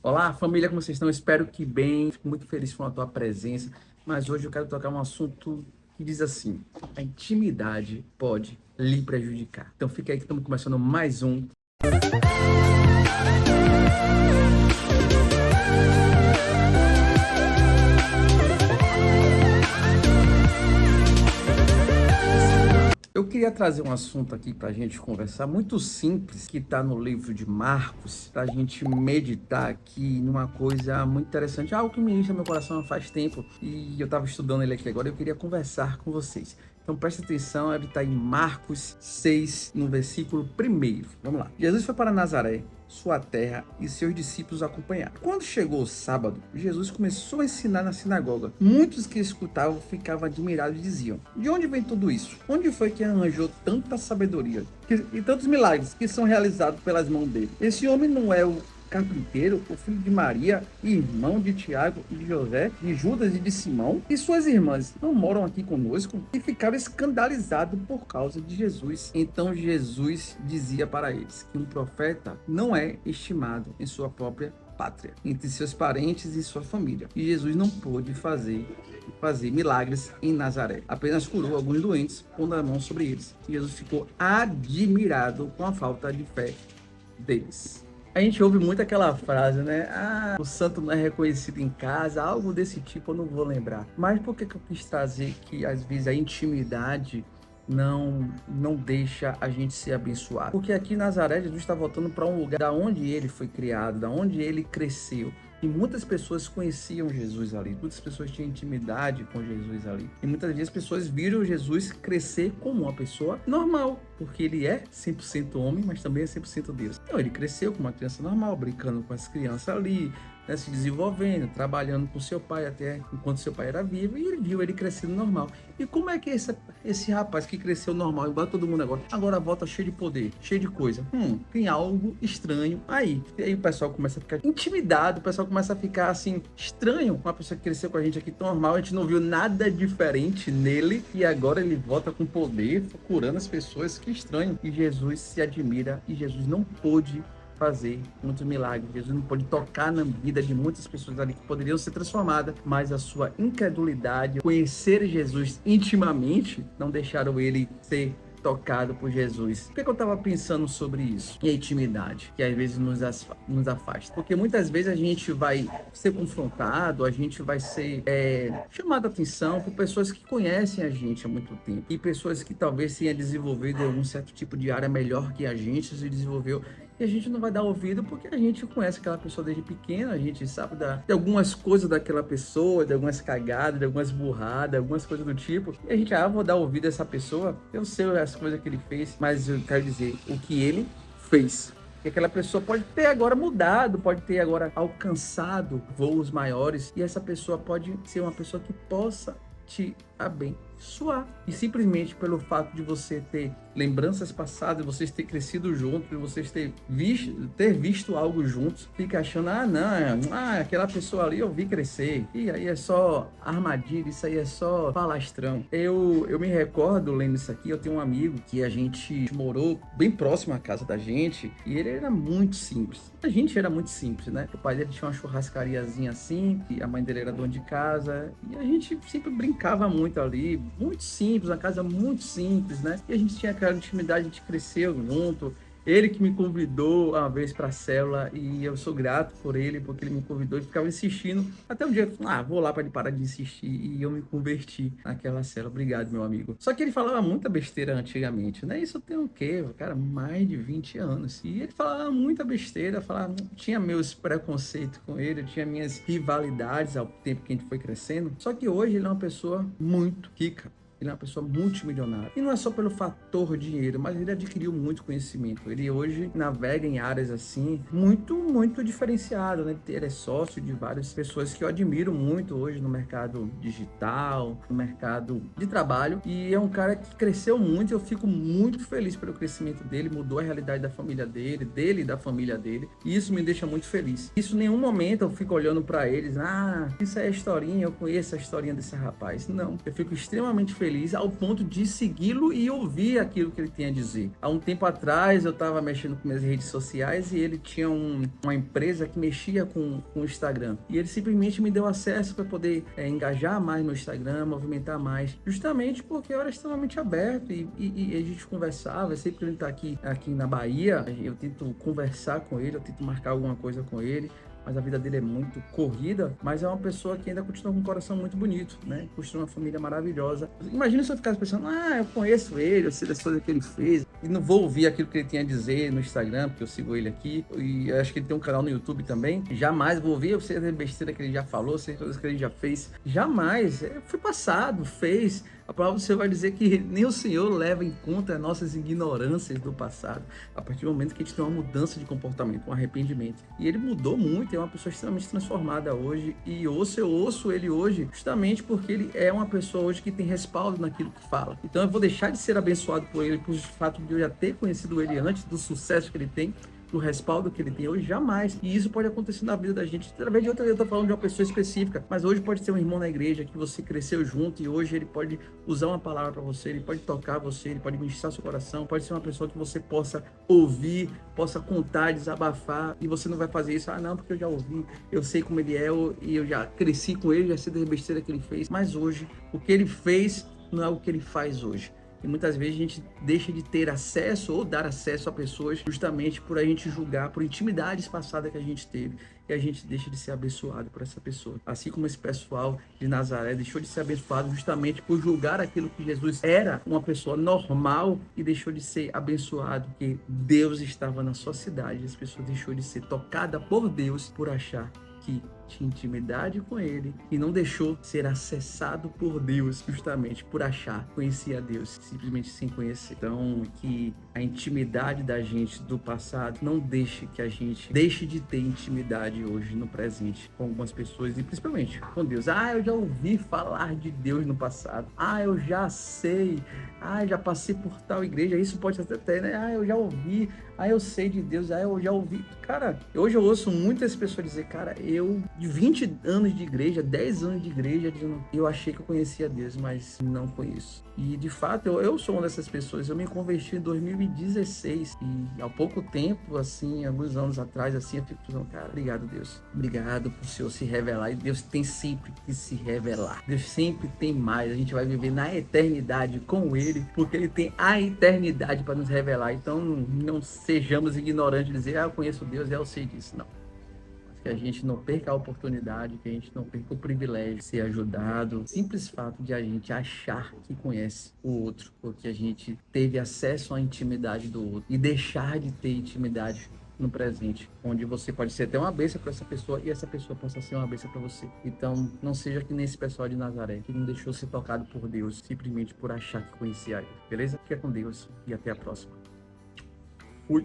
Olá, família, como vocês estão? Espero que bem. Fico muito feliz com a tua presença. Mas hoje eu quero tocar um assunto que diz assim: a intimidade pode lhe prejudicar. Então fica aí que estamos começando mais um. Eu queria trazer um assunto aqui para a gente conversar, muito simples, que está no livro de Marcos, para a gente meditar aqui numa coisa muito interessante, algo que me enche meu coração faz tempo, e eu estava estudando ele aqui agora, e eu queria conversar com vocês. Então presta atenção, ele está em Marcos 6, no versículo 1. Vamos lá. Jesus foi para Nazaré, sua terra, e seus discípulos acompanharam. Quando chegou o sábado, Jesus começou a ensinar na sinagoga. Muitos que escutavam ficavam admirados e diziam: de onde vem tudo isso? Onde foi que arranjou tanta sabedoria e tantos milagres que são realizados pelas mãos dele? Esse homem não é o carpinteiro, o filho de Maria, irmão de Tiago e de José, de Judas e de Simão? E suas irmãs não moram aqui conosco? E ficaram escandalizados por causa de Jesus. Então Jesus dizia para eles que um profeta não é estimado em sua própria pátria, entre seus parentes e sua família. E Jesus não pôde fazer milagres em Nazaré. Apenas curou alguns doentes, pondo a mão sobre eles. E Jesus ficou admirado com a falta de fé deles. A gente ouve muito aquela frase, né? Ah, o santo não é reconhecido em casa, algo desse tipo, eu não vou lembrar. Mas por que eu quis trazer que, às vezes, a intimidade não deixa a gente ser abençoado? Porque aqui em Nazaré, Jesus está voltando para um lugar da onde ele foi criado, da onde ele cresceu. E muitas pessoas conheciam Jesus ali, muitas pessoas tinham intimidade com Jesus ali. E muitas vezes as pessoas viram Jesus crescer como uma pessoa normal, porque ele é 100% homem, mas também é 100% Deus. Então ele cresceu como uma criança normal, brincando com as crianças ali, né, se desenvolvendo, trabalhando com seu pai até enquanto seu pai era vivo, e ele viu ele crescendo normal. E como é que esse rapaz que cresceu normal, igual todo mundo agora volta cheio de poder, cheio de coisa? Tem algo estranho aí. E aí o pessoal começa a ficar intimidado, o pessoal começa a ficar assim, estranho com uma pessoa que cresceu com a gente aqui tão normal, a gente não viu nada diferente nele, e agora ele volta com poder, curando as pessoas, que estranho. E Jesus se admira, e Jesus não pôde fazer muitos milagres. Jesus não pôde tocar na vida de muitas pessoas ali que poderiam ser transformadas, mas a sua incredulidade, conhecer Jesus intimamente, não deixaram ele ser tocado por Jesus. Por que eu estava pensando sobre isso? E a intimidade, que às vezes nos afasta. Porque muitas vezes a gente vai ser confrontado, a gente vai ser chamado a atenção por pessoas que conhecem a gente há muito tempo. E pessoas que talvez tenham desenvolvido algum certo tipo de área melhor que a gente se desenvolveu. E a gente não vai dar ouvido porque a gente conhece aquela pessoa desde pequena, a gente sabe de algumas coisas daquela pessoa, de algumas cagadas, de algumas burradas, algumas coisas do tipo. E a gente, vou dar ouvido a essa pessoa, eu sei as coisas que ele fez, mas eu quero dizer o que ele fez. Que aquela pessoa pode ter agora mudado, pode ter agora alcançado voos maiores, e essa pessoa pode ser uma pessoa que possa te abençoar. E simplesmente pelo fato de você ter lembranças passadas, vocês ter crescido juntos, vocês ter visto algo juntos, fica achando, aquela pessoa ali eu vi crescer, e aí é só armadilha, isso aí é só falastrão. Eu me recordo, lendo isso aqui, eu tenho um amigo que a gente morou bem próximo à casa da gente, e ele era muito simples. A gente era muito simples, né? O pai dele tinha uma churrascariazinha assim, e a mãe dele era dona de casa, e a gente sempre brincava muito ali, muito simples, uma casa muito simples, né? E a gente tinha aquela intimidade, a gente cresceu junto. Ele que me convidou uma vez para a célula, e eu sou grato por ele, porque ele me convidou e ficava insistindo. Até um dia eu falei, vou lá para ele parar de insistir, e eu me converti naquela célula. Obrigado, meu amigo. Só que ele falava muita besteira antigamente, né? Isso tem o quê? Cara, mais de 20 anos. E ele falava muita besteira, tinha meus preconceitos com ele, eu tinha minhas rivalidades ao tempo que a gente foi crescendo. Só que hoje ele é uma pessoa muito rica. Ele é uma pessoa multimilionária. E não é só pelo fator dinheiro, mas ele adquiriu muito conhecimento. Ele hoje navega em áreas assim, muito, muito diferenciadas, né? Ele é sócio de várias pessoas que eu admiro muito hoje no mercado digital, no mercado de trabalho. E é um cara que cresceu muito, eu fico muito feliz pelo crescimento dele, mudou a realidade da família dele e da família dele. E isso me deixa muito feliz. Isso em nenhum momento eu fico olhando para eles, isso é a historinha, eu conheço a historinha desse rapaz. Não, eu fico extremamente feliz feliz ao ponto de segui-lo e ouvir aquilo que ele tem a dizer. Há um tempo atrás eu estava mexendo com minhas redes sociais e ele tinha uma empresa que mexia com o Instagram. E ele simplesmente me deu acesso para poder engajar mais no Instagram, movimentar mais, justamente porque eu era extremamente aberto e a gente conversava. Sempre que ele está aqui na Bahia, eu tento conversar com ele, eu tento marcar alguma coisa com ele. Mas a vida dele é muito corrida, mas é uma pessoa que ainda continua com um coração muito bonito, né? Construiu uma família maravilhosa. Imagina se eu ficasse pensando, eu conheço ele, eu sei das coisas que ele fez, e não vou ouvir aquilo que ele tinha a dizer no Instagram, porque eu sigo ele aqui, e acho que ele tem um canal no YouTube também. Jamais vou ouvir, eu sei da besteira que ele já falou, sei das coisas que ele já fez. Jamais. Foi passado, fez. A palavra do Senhor vai dizer que nem o Senhor leva em conta as nossas ignorâncias do passado. A partir do momento que a gente tem uma mudança de comportamento, um arrependimento. E ele mudou muito, é uma pessoa extremamente transformada hoje. E eu ouço ele hoje justamente porque ele é uma pessoa hoje que tem respaldo naquilo que fala. Então eu vou deixar de ser abençoado por ele, por fato de eu já ter conhecido ele antes, do sucesso que ele tem, do respaldo que ele tem hoje, jamais. E isso pode acontecer na vida da gente através de outra. Eu tô falando de uma pessoa específica, mas hoje pode ser um irmão na igreja que você cresceu junto e hoje ele pode usar uma palavra para você, ele pode tocar você, ele pode ministrar seu coração, pode ser uma pessoa que você possa ouvir, possa contar, desabafar, e você não vai fazer isso, não, porque eu já ouvi, eu sei como ele é, e eu já cresci com ele, já sei da besteira que ele fez, mas hoje, o que ele fez não é o que ele faz hoje. E muitas vezes a gente deixa de ter acesso ou dar acesso a pessoas justamente por a gente julgar, por intimidades passadas que a gente teve. E a gente deixa de ser abençoado por essa pessoa. Assim como esse pessoal de Nazaré deixou de ser abençoado justamente por julgar aquilo que Jesus era, uma pessoa normal, e deixou de ser abençoado porque Deus estava na sua cidade. As pessoas deixou de ser tocada por Deus por achar que tinha intimidade com ele e não deixou ser acessado por Deus justamente por achar que conhecia Deus, simplesmente sem conhecer. Então, que a intimidade da gente do passado não deixe que a gente deixe de ter intimidade hoje no presente com algumas pessoas e principalmente com Deus. Eu já ouvi falar de Deus no passado. Eu já sei. Já passei por tal igreja. Isso pode até, né? Eu já ouvi. Eu sei de Deus. Eu já ouvi. Cara, hoje eu ouço muitas pessoas dizer, cara, eu de 20 anos de igreja, 10 anos de igreja, dizendo, eu achei que eu conhecia Deus, mas não conheço. E de fato, eu sou uma dessas pessoas. Eu me converti em 2016 e há pouco tempo, assim, alguns anos atrás, assim, eu fico pensando, cara, obrigado, Deus. Obrigado por o Senhor se revelar. E Deus tem sempre que se revelar. Deus sempre tem mais. A gente vai viver na eternidade com Ele, porque Ele tem a eternidade para nos revelar. Então, não sejamos ignorantes de dizer, eu conheço Deus, eu sei disso. Não. Que a gente não perca a oportunidade, que a gente não perca o privilégio de ser ajudado. Simples fato de a gente achar que conhece o outro, porque a gente teve acesso à intimidade do outro e deixar de ter intimidade no presente, onde você pode ser até uma bênção para essa pessoa e essa pessoa possa ser uma bênção para você. Então, não seja que nem esse pessoal de Nazaré, que não deixou ser tocado por Deus, simplesmente por achar que conhecia ele. Beleza? Fica com Deus e até a próxima. Fui!